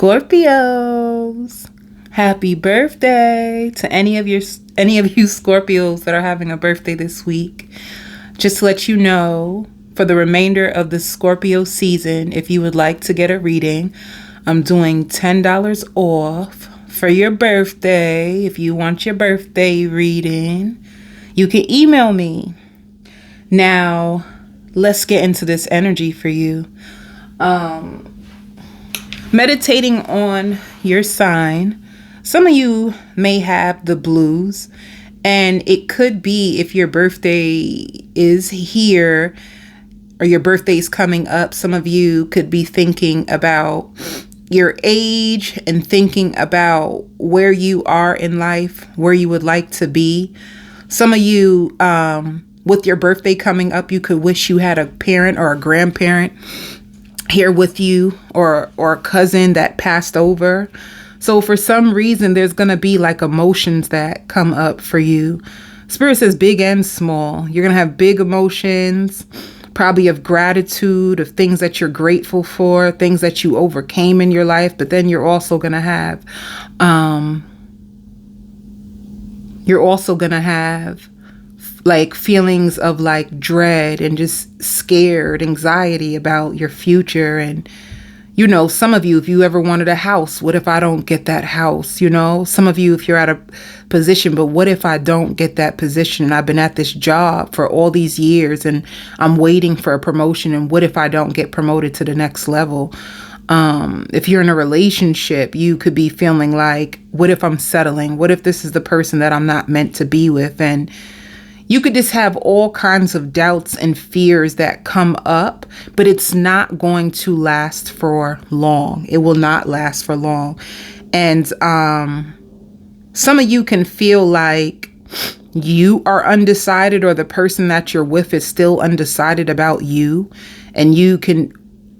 Scorpios, happy birthday to any of you Scorpios that are having a birthday this week. Just to let you know, for the remainder of the Scorpio season, if you would like to get a reading, I'm doing $10 off for your birthday. If you want your birthday reading, you can email me. Now, let's get into this energy for you. Meditating on your sign. Some of you may have the blues, and it could be if your birthday is here or your birthday's coming up. Some of you could be thinking about your age and thinking about where you are in life, where you would like to be. Some of you, with your birthday coming up, you could wish you had a parent or a grandparent here with you, or a cousin that passed over. So for some reason, there's going to be like emotions that come up for you. Spirit says big and small. You're going to have big emotions, probably of gratitude, of things that you're grateful for, things that you overcame in your life. But then you're also going to have, like feelings of like dread and just scared, anxiety about your future. And, you know, some of you, if you ever wanted a house, what if I don't get that house? You know, some of you, if you're at a position, but what if I don't get that position? And I've been at this job for all these years and I'm waiting for a promotion. And what if I don't get promoted to the next level? If you're in a relationship, you could be feeling like, what if I'm settling? What if this is the person that I'm not meant to be with? And you could just have all kinds of doubts and fears that come up, but it's not going to last for long. It will not last for long. And some of you can feel like you are undecided, or the person that you're with is still undecided about you. And you can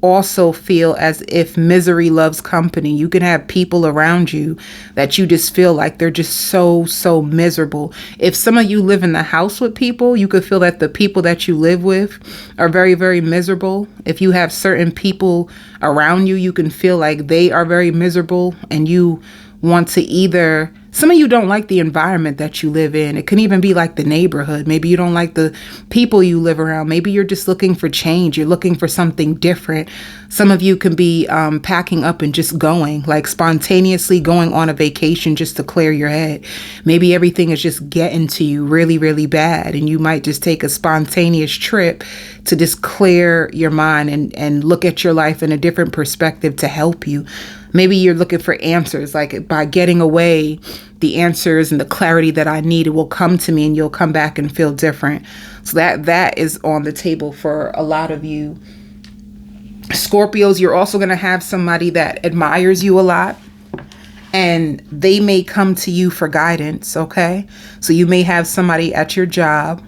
also feel as if misery loves company. You can have people around you that you just feel like they're just so miserable. If some of you live in the house with people, you could feel that the people that you live with are very, very miserable. If you have certain people around you, you can feel like they are very miserable, and you want to either, some of you don't like the environment that you live in. It can even be like the neighborhood. Maybe you don't like the people you live around. Maybe you're just looking for change. You're looking for something different. Some of you can be packing up and just going, like spontaneously going on a vacation just to clear your head. Maybe everything is just getting to you really, really bad, and you might just take a spontaneous trip to just clear your mind and look at your life in a different perspective to help you. Maybe you're looking for answers, like by getting away, the answers and the clarity that I need, it will come to me and you'll come back and feel different. So that is on the table for a lot of you. Scorpios, you're also going to have somebody that admires you a lot, and they may come to you for guidance, okay? So you may have somebody at your job.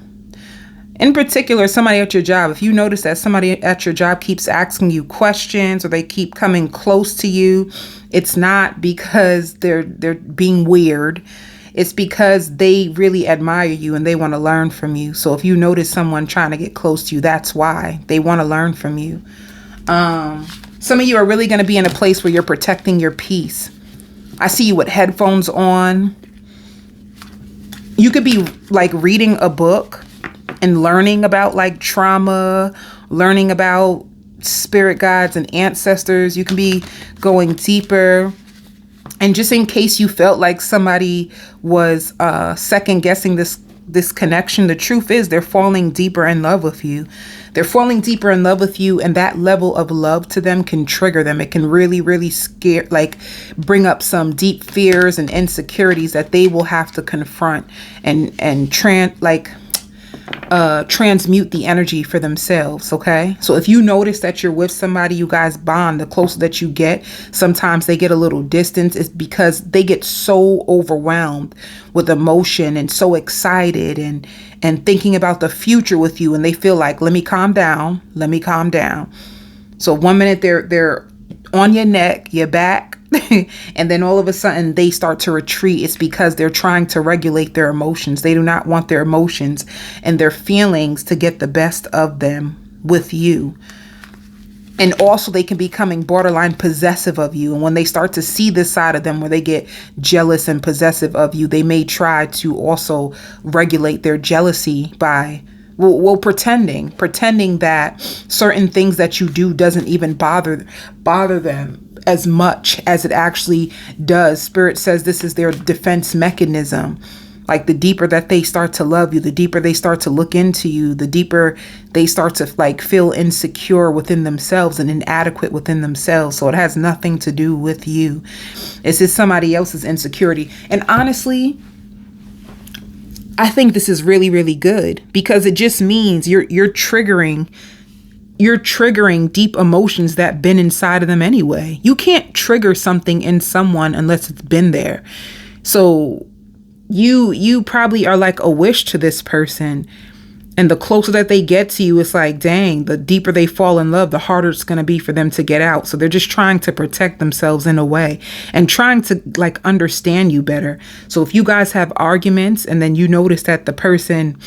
In particular, somebody at your job, if you notice that somebody at your job keeps asking you questions or they keep coming close to you, it's not because they're being weird. It's because they really admire you and they want to learn from you. So if you notice someone trying to get close to you, that's why. They want to learn from you. Some of you are really going to be in a place where you're protecting your peace. I see you with headphones on. You could be like reading a book and learning about like trauma, learning about spirit guides and ancestors. You can be going deeper. And just in case you felt like somebody was second guessing this connection, the truth is they're falling deeper in love with you. They're falling deeper in love with you, and that level of love to them can trigger them. It can really, really scare, like bring up some deep fears and insecurities that they will have to confront and transmute the energy for themselves. Okay. So if you notice that you're with somebody, you guys bond, the closer that you get, sometimes they get a little distance. It's because they get so overwhelmed with emotion and so excited and thinking about the future with you. And they feel like, let me calm down. Let me calm down. So 1 minute they're on your neck, your back, and then all of a sudden they start to retreat. It's because they're trying to regulate their emotions. They do not want their emotions and their feelings to get the best of them with you. And also they can becoming borderline possessive of you. And when they start to see this side of them where they get jealous and possessive of you, they may try to also regulate their jealousy by pretending that certain things that you do doesn't even bother them as much as it actually does. Spirit says this is their defense mechanism. Like the deeper that they start to love you, the deeper they start to look into you, the deeper they start to like feel insecure within themselves and inadequate within themselves. So it has nothing to do with you. It's just somebody else's insecurity. And honestly, I think this is really, really good because it just means you're triggering deep emotions that been inside of them anyway. You can't trigger something in someone unless it's been there. So you probably are like a wish to this person, and the closer that they get to you, it's like, dang, the deeper they fall in love, the harder it's going to be for them to get out. So they're just trying to protect themselves in a way and trying to like understand you better. So if you guys have arguments and then you notice that the person,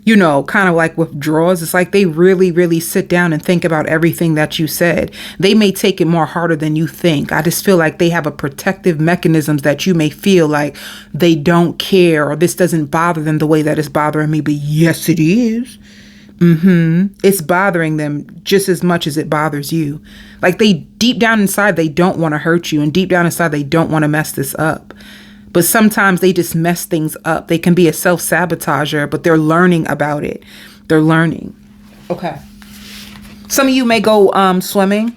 you know, kind of like withdraws, it's like they really, really sit down and think about everything that you said. They may take it more harder than you think. I just feel like they have a protective mechanisms that you may feel like they don't care or this doesn't bother them the way that it's bothering me. But yes, it is. It's bothering them just as much as it bothers you. Like they deep down inside, they don't want to hurt you. And deep down inside, they don't want to mess this up. But sometimes they just mess things up. They can be a self-sabotager, but they're learning about it. They're learning. Okay. Some of you may go swimming.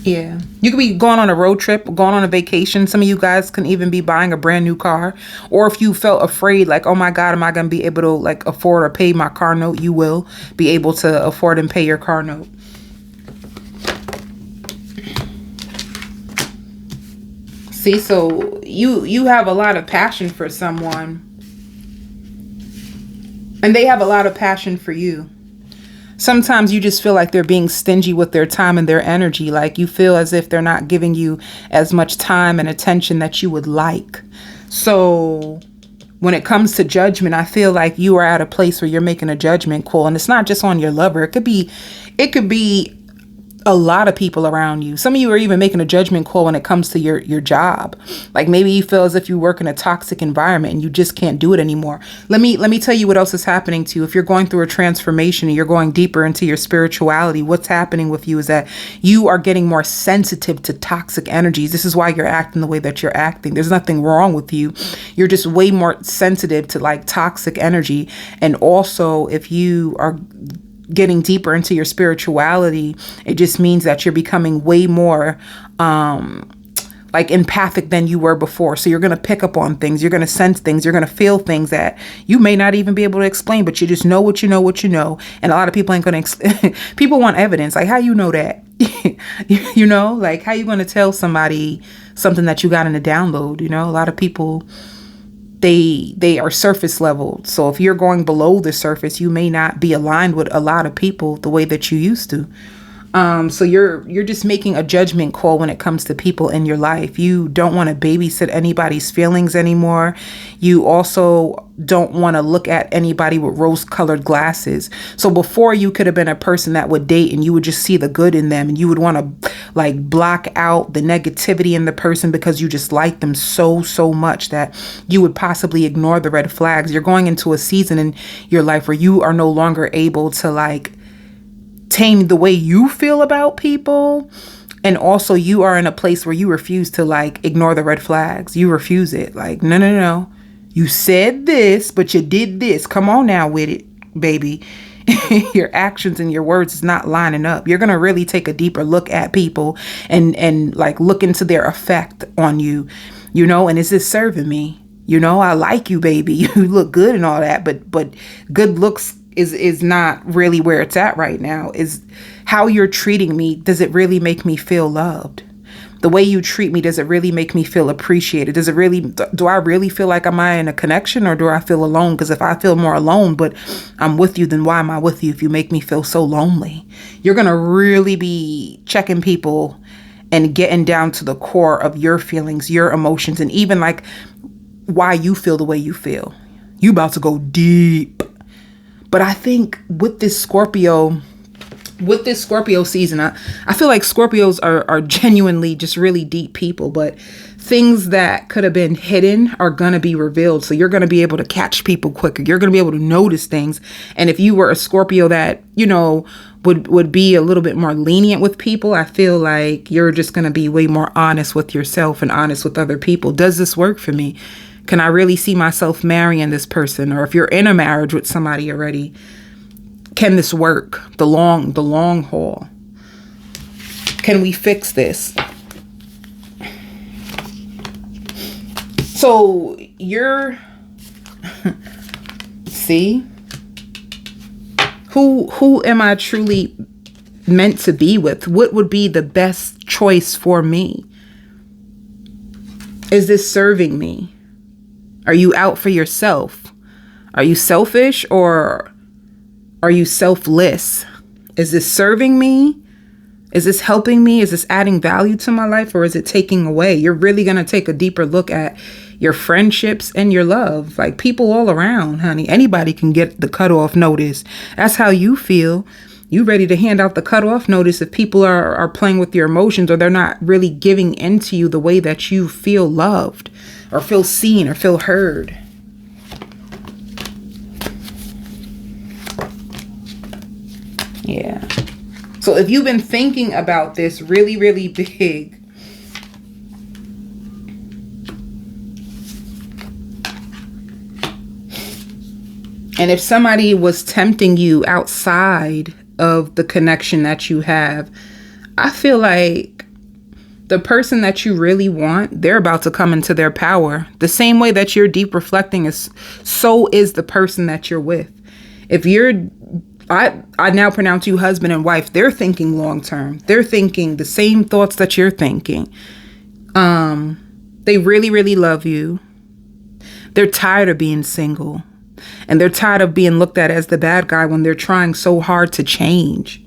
Yeah. You could be going on a road trip, going on a vacation. Some of you guys can even be buying a brand new car. Or if you felt afraid, like, oh my God, am I going to be able to like afford or pay my car note? You will be able to afford and pay your car note. See, so you have a lot of passion for someone and they have a lot of passion for you. Sometimes you just feel like they're being stingy with their time and their energy. Like you feel as if they're not giving you as much time and attention that you would like. So when it comes to judgment, I feel like you are at a place where you're making a judgment call, and it's not just on your lover. It could be a lot of people around you. Some of you are even making a judgment call when it comes to your job. Like maybe you feel as if you work in a toxic environment and you just can't do it anymore. Let me tell you what else is happening to you. If you're going through a transformation and you're going deeper into your spirituality, what's happening with you is that you are getting more sensitive to toxic energies. This is why you're acting the way that you're acting. There's nothing wrong with you. You're just way more sensitive to like toxic energy. And also if you are getting deeper into your spirituality, it just means that you're becoming way more like empathic than you were before. So you're going to pick up on things, you're going to sense things, you're going to feel things that you may not even be able to explain, but you just know what you know. And a lot of people ain't going to people want evidence. Like, how you know that? You know, like how you going to tell somebody something that you got in a download? You know, a lot of people, they are surface level. So if you're going below the surface, you may not be aligned with a lot of people the way that you used to. So you're just making a judgment call when it comes to people in your life. You don't want to babysit anybody's feelings anymore. You also don't want to look at anybody with rose-colored glasses. So before, you could have been a person that would date and you would just see the good in them, and you would want to like block out the negativity in the person because you just like them so much that you would possibly ignore the red flags. You're going into a season in your life where you are no longer able to like tame the way you feel about people. And also you are in a place where you refuse to like ignore the red flags. You refuse it. Like, no. You said this, but you did this. Come on now with it, baby. Your actions and your words is not lining up. You're going to really take a deeper look at people and like look into their effect on you, you know, and is this serving me? You know, I like you, baby. You look good and all that, but good looks is not really where it's at right now. Is how you're treating me. Does it really make me feel loved? The way you treat me, does it really make me feel appreciated? Does it really, do I really feel like am I in a connection, or do I feel alone? Because if I feel more alone, but I'm with you, then why am I with you if you make me feel so lonely? You're going to really be checking people and getting down to the core of your feelings, your emotions, and even like why you feel the way you feel. You about to go deep. But I think with this Scorpio season, I feel like Scorpios are genuinely just really deep people, but things that could have been hidden are going to be revealed. So you're going to be able to catch people quicker. You're going to be able to notice things. And if you were a Scorpio that, would be a little bit more lenient with people, I feel like you're just going to be way more honest with yourself and honest with other people. Does this work for me? Can I really see myself marrying this person? Or if you're in a marriage with somebody already, can this work? The long haul. Can we fix this? So you're see, who am I truly meant to be with? What would be the best choice for me? Is this serving me? Are you out for yourself? Are you selfish or are you selfless? Is this serving me? Is this helping me? Is this adding value to my life, or is it taking away? You're really going to take a deeper look at your friendships and your love. Like, people all around, honey. Anybody can get the cutoff notice. That's how you feel. You ready to hand out the cutoff notice if people are playing with your emotions, or they're not really giving into you the way that you feel loved or feel seen or feel heard. Yeah. So if you've been thinking about this really, really big, and if somebody was tempting you outside of the connection that you have, I feel like the person that you really want, they're about to come into their power. The same way that you're deep reflecting, so is the person that you're with. If you're I now pronounce you husband and wife. They're thinking long term. They're thinking the same thoughts that you're thinking. They really, really love you. They're tired of being single. And they're tired of being looked at as the bad guy when they're trying so hard to change.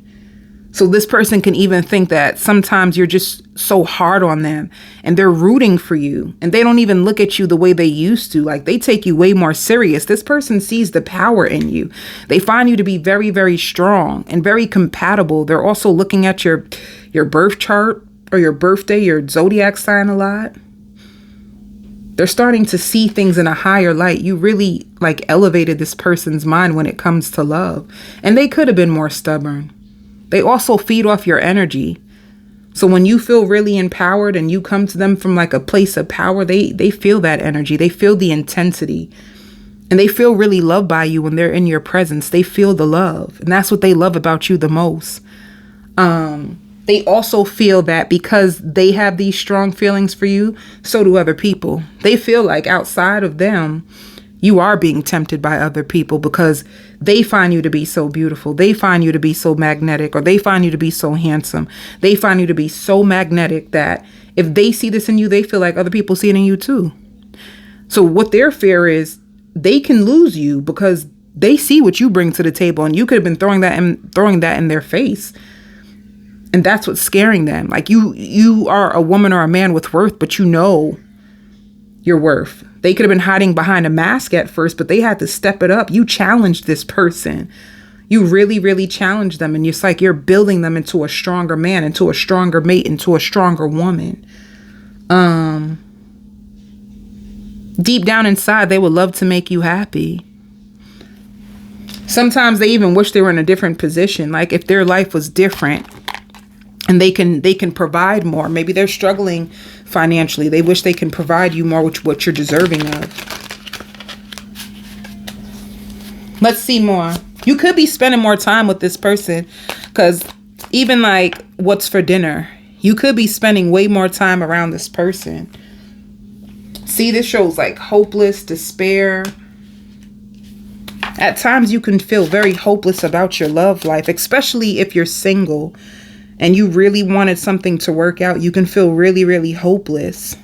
So this person can even think that sometimes you're just so hard on them and they're rooting for you and they don't even look at you the way they used to. Like, they take you way more serious. This person sees the power in you. They find you to be very, very strong and very compatible. They're also looking at your birth chart or your birthday, your zodiac sign a lot. They're starting to see things in a higher light. You really elevated this person's mind when it comes to love. And they could have been more stubborn. They also feed off your energy. So when you feel really empowered and you come to them from a place of power, they feel that energy. They feel the intensity. And they feel really loved by you when they're in your presence. They feel the love. And that's what they love about you the most. They also feel that because they have these strong feelings for you, so do other people. They feel like outside of them, you are being tempted by other people because they find you to be so beautiful. They find you to be so magnetic, or they find you to be so handsome. They find you to be so magnetic that if they see this in you, they feel like other people see it in you too. So what their fear is, they can lose you because they see what you bring to the table, and you could have been throwing that in their face. And that's what's scaring them. Like, you are a woman or a man with worth, but you know your worth. They could have been hiding behind a mask at first, but they had to step it up. You challenged this person. You really, really challenged them. And it's like you're building them into a stronger man, into a stronger mate, into a stronger woman. Deep down inside, they would love to make you happy. Sometimes they even wish they were in a different position. Like, if their life was different and they can provide more. Maybe they're struggling financially. They wish they can provide you more, what you're deserving of. Let's see more. You could be spending more time with this person, because even what's for dinner, you could be spending way more time around this person. See, this shows hopeless, despair. At times you can feel very hopeless about your love life, especially if you're single and you really wanted something to work out. You can feel really, really hopeless.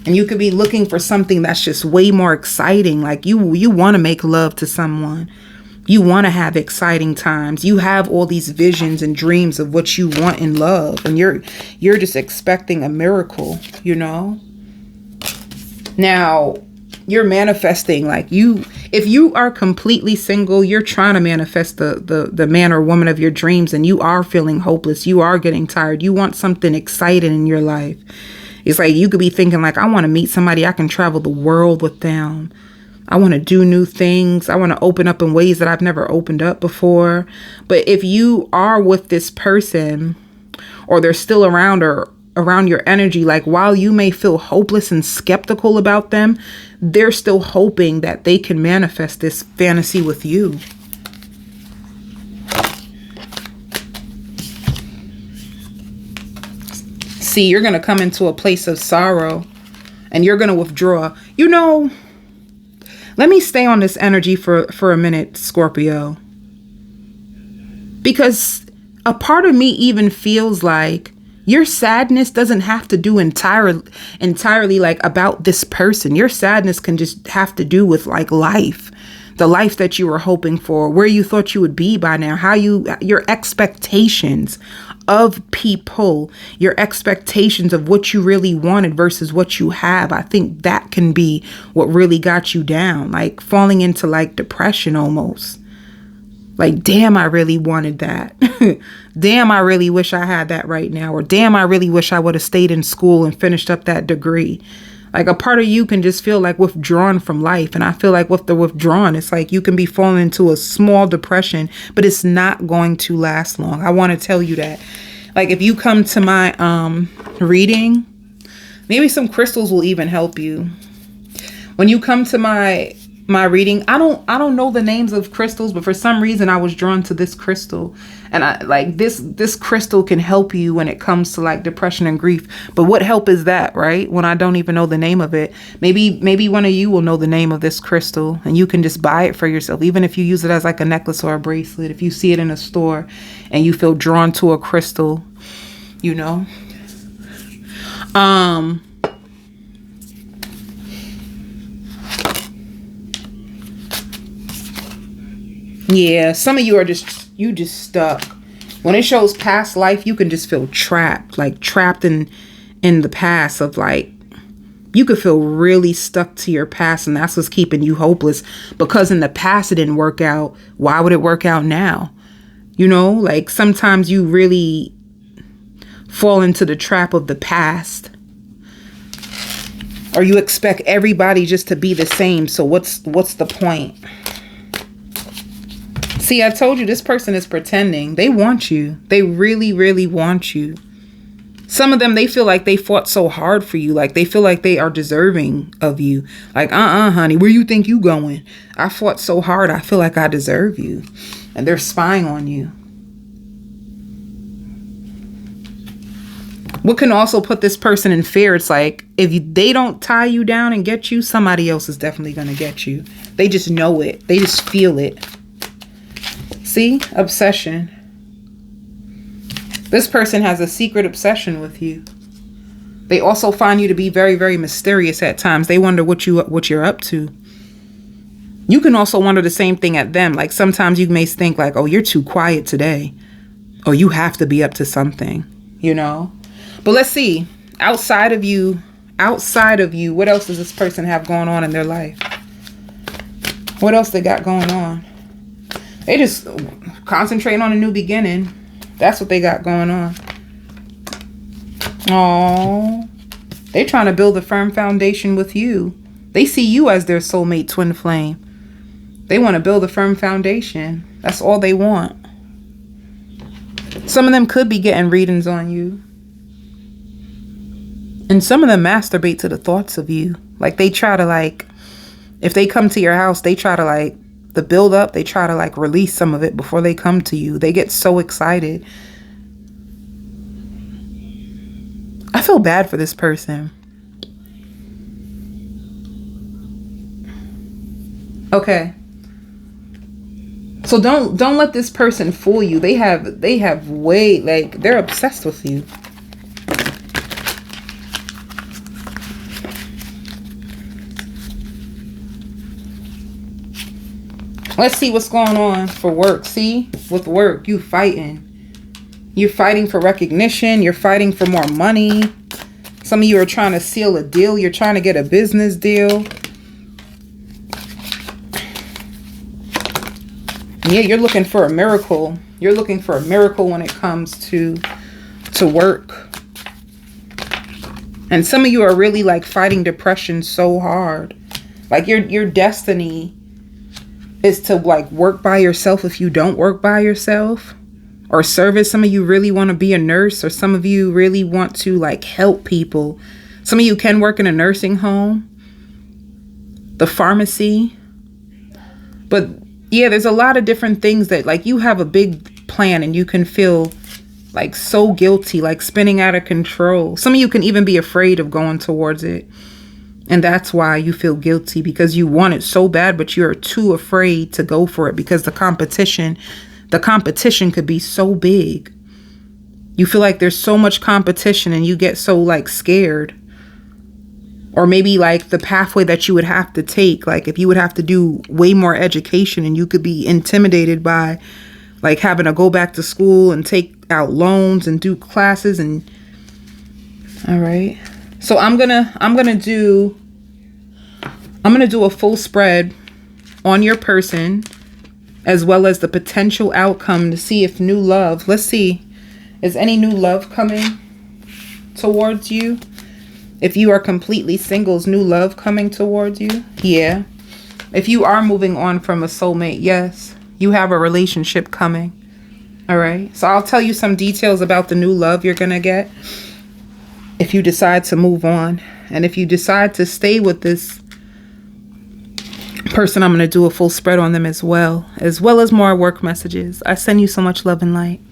And you could be looking for something that's just way more exciting. Like, you want to make love to someone. You want to have exciting times. You have all these visions and dreams of what you want in love. And you're just expecting a miracle, Now, You're manifesting, like, if you are completely single, you're trying to manifest the man or woman of your dreams, and you are feeling hopeless. You are getting tired. You want something exciting in your life. It's like you could be thinking like, I want to meet somebody I can travel the world with them. I want to do new things. I want to open up in ways that I've never opened up before. But if you are with this person, or they're still around, or around your energy, like, while you may feel hopeless and skeptical about them, they're still hoping that they can manifest this fantasy with you. See, you're going to come into a place of sorrow, and you're going to withdraw. You know, let me stay on this energy for a minute, Scorpio. Because a part of me even feels like your sadness doesn't have to do entirely like about this person. Your sadness can just have to do with like life, the life that you were hoping for, where you thought you would be by now, your expectations of people, your expectations of what you really wanted versus what you have. I think that can be what really got you down, like falling into like depression almost. Like, damn, I really wanted that. Damn, I really wish I had that right now. Or damn, I really wish I would have stayed in school and finished up that degree. Like, a part of you can just feel like withdrawn from life. And I feel like with the withdrawn, it's like you can be falling into a small depression, but it's not going to last long. I want to tell you that. Like, if you come to my reading, maybe some crystals will even help you. When you come to my reading, I don't know the names of crystals, but for some reason I was drawn to this crystal, and I like this crystal can help you when it comes to like depression and grief. But what help is that, right? When I don't even know the name of it. Maybe one of you will know the name of this crystal, and you can just buy it for yourself, even if you use it as like a necklace or a bracelet. If you see it in a store and you feel drawn to a crystal, you know. Yeah, some of you are just stuck. When it shows past life, you can just feel trapped, like trapped in the past of like, you could feel really stuck to your past, and that's what's keeping you hopeless, because in the past it didn't work out. Why would it work out now? You know, like sometimes you really fall into the trap of the past, or you expect everybody just to be the same. So what's the point? See, I told you this person is pretending. They want you. They really, really want you. Some of them, they feel like they fought so hard for you. Like they feel like they are deserving of you. Like, honey, where you think you going? I fought so hard. I feel like I deserve you. And they're spying on you. What can also put this person in fear? It's like, if they don't tie you down and get you, somebody else is definitely going to get you. They just know it. They just feel it. See? Obsession. This person has a secret obsession with you. They also find you to be very, very mysterious at times. They wonder what you're up to. You can also wonder the same thing at them. Like sometimes you may think like, oh, you're too quiet today. Or you have to be up to something, you know? But let's see. Outside of you, what else does this person have going on in their life? What else they got going on? They just concentrate on a new beginning. That's what they got going on. Oh, they're trying to build a firm foundation with you. They see you as their soulmate twin flame. They want to build a firm foundation. That's all they want. Some of them could be getting readings on you. And some of them masturbate to the thoughts of you. Like they try to like, if they come to your house, they try to like, the build up, they try to like release some of it before they come to you. They get so excited. I feel bad for this person. Okay. So don't let this person fool you. They have way, like, they're obsessed with you. Let's see what's going on for work. See, with work, you fighting. You're fighting for recognition. You're fighting for more money. Some of you are trying to seal a deal. You're trying to get a business deal. Yeah, you're looking for a miracle. You're looking for a miracle when it comes to work. And some of you are really like fighting depression so hard. Like your destiny is to like work by yourself if you don't work by yourself. Or service. Some of you really want to be a nurse, or some of you really want to like help people. Some of you can work in a nursing home, the pharmacy. But yeah, there's a lot of different things that like you have a big plan and you can feel like so guilty, like spinning out of control. Some of you can even be afraid of going towards it. And that's why you feel guilty, because you want it so bad, but you're too afraid to go for it because the competition could be so big. You feel like there's so much competition and you get so like scared. Or maybe like the pathway that you would have to take, like if you would have to do way more education, and you could be intimidated by like having to go back to school and take out loans and do classes. And all right. So I'm gonna do a full spread on your person, as well as the potential outcome, to see if new love, let's see, is any new love coming towards you? If you are completely single, is new love coming towards you? Yeah. If you are moving on from a soulmate, yes, you have a relationship coming. All right. So I'll tell you some details about the new love you're going to get if you decide to move on. And if you decide to stay with this person, I'm going to do a full spread on them as well as more work messages. I send you so much love and light.